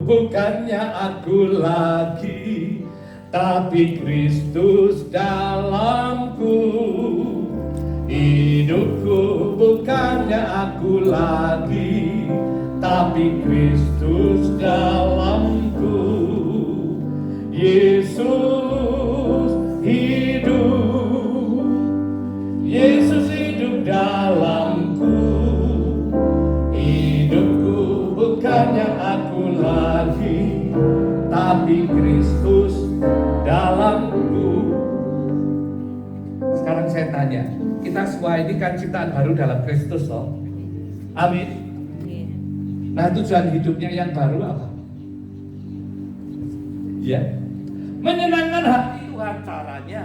bukannya aku lagi, tapi Kristus dalamku. Hidupku bukannya aku lagi, tapi Kristus dalamku. Yesus hidup, Yesus hidup dalamku. Hidupku bukannya aku lagi, tapi Kristus dalamku. Sekarang saya tanya, kita semua ini kan ciptaan baru dalam Kristus loh. Amin. Nah, tujuan hidupnya yang baru apa? Ya, menyenangkan hati Tuhan. Caranya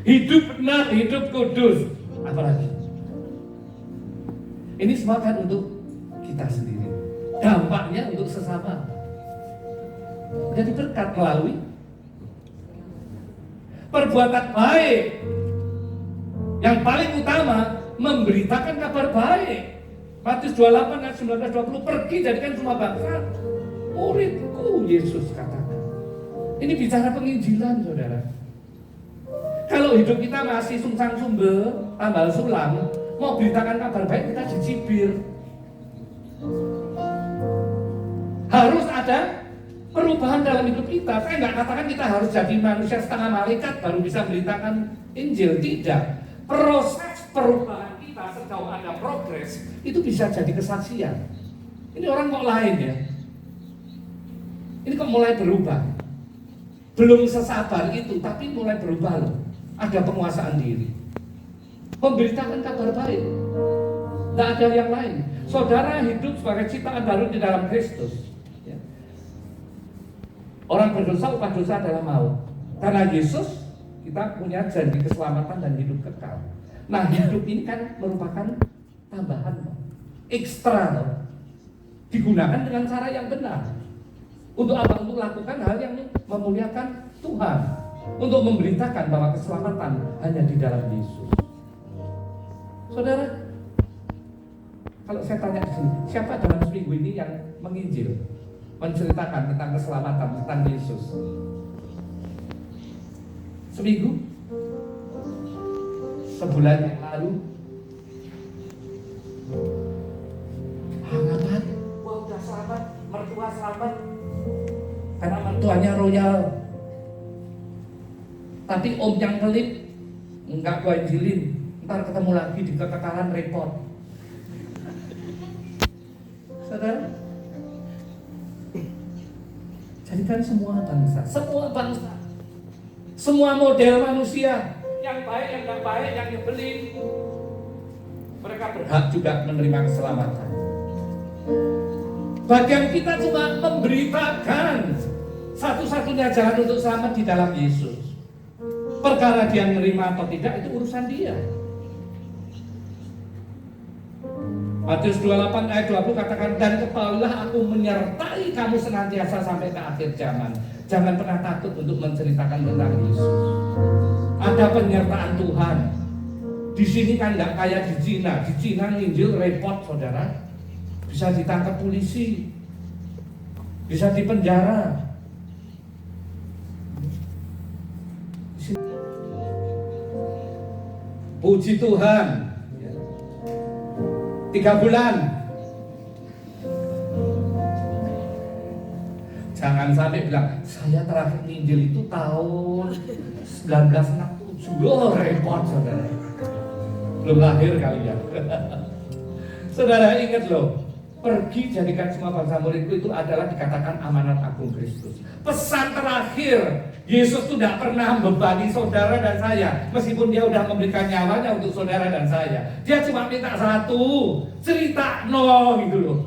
hidup benar, hidup kudus. Apalagi ini semua kan untuk kita sendiri, dampaknya untuk sesama. Jadi berkat melalui perbuatan baik. Yang paling utama memberitakan kabar baik. Matius 28 ayat 19-20, pergi jadikan semua bangsa muridku, Yesus katakan. Ini bicara penginjilan, saudara. Kalau hidup kita masih sungsang sumbe, tambal sulam, mau beritakan kabar baik, kita dicibir. Harus ada perubahan dalam hidup kita. Saya nggak katakan kita harus jadi manusia setengah malaikat baru bisa beritakan Injil, tidak. Proses perubahan kita sejauh ada progres itu bisa jadi kesaksian. Ini orang kok lain ya? Ini kok mulai berubah? Belum sesabar itu, tapi mulai berubah loh. Ada penguasaan diri, memberitakan kabar baik. Tidak ada yang lain. Saudara hidup sebagai ciptaan baru di dalam Kristus. Ya. Orang berdosa, upah dosa adalah maut. Karena Yesus, kita punya janji keselamatan dan hidup kekal. Nah, hidup ini kan merupakan tambahan, ekstra loh. Digunakan dengan cara yang benar. Untuk apa? Untuk lakukan hal yang memuliakan Tuhan. Untuk memberitakan bahwa keselamatan hanya di dalam Yesus. Saudara, kalau saya tanya di sini, siapa dalam seminggu ini yang menginjil, menceritakan tentang keselamatan, tentang Yesus? Seminggu? Sebulan yang lalu? Hangat, wah udah selamat, mertua selamat. Karena mertuanya royal. Tapi om yang pelit, enggak gua injilin. Ntar ketemu lagi di kekekalan repot. Saudara, jadikan semua bangsa, semua model manusia, yang baik, yang tidak baik, yang nyebelin, mereka berhak juga menerima keselamatan. Bagian kita cuma memberitakan satu-satunya jalan untuk selamat di dalam Yesus. Perkara dia menerima atau tidak itu urusan dia. Matius 28 ayat 20 katakan, dan ketahuilah aku menyertai kamu senantiasa sampai ke akhir zaman. Jangan pernah takut untuk menceritakan tentang Yesus. Ada penyertaan Tuhan. Di sini kan nggak kayak di Cina. Di Cina nginjil repot, saudara. Bisa ditangkap polisi, bisa dipenjara. Puji Tuhan, 3 bulan. Jangan sampai bilang, saya terakhir nginjil itu tahun 1967. Oh, repot, saudara. Belum lahir kalian. Saudara ingat loh, pergi jadikan semua bangsa muridku itu adalah dikatakan amanat agung Kristus. Pesan terakhir, Yesus itu tidak pernah membebani saudara dan saya. Meskipun dia sudah memberikan nyawanya untuk saudara dan saya. Dia cuma minta satu, cerita gitu loh.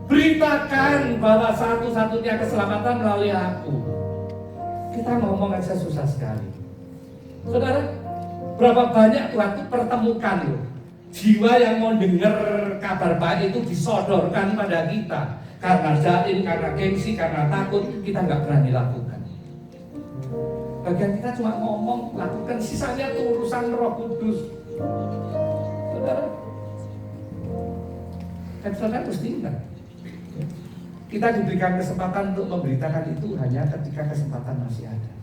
Beritakan bahwa satu-satunya keselamatan melalui aku. Kita ngomong aja susah sekali. Saudara, berapa banyak Tuhan itu pertemukan loh. Jiwa yang mau dengar kabar baik itu disodorkan pada kita. Karena zalim, karena gengsi, karena takut, kita nggak berani lakukan. Bagian kita cuma ngomong, lakukan, sisanya itu urusan Roh Kudus. Saudara, dan saudara mesti ingat, Kita diberikan kesempatan untuk memberitakan itu hanya ketika kesempatan masih ada.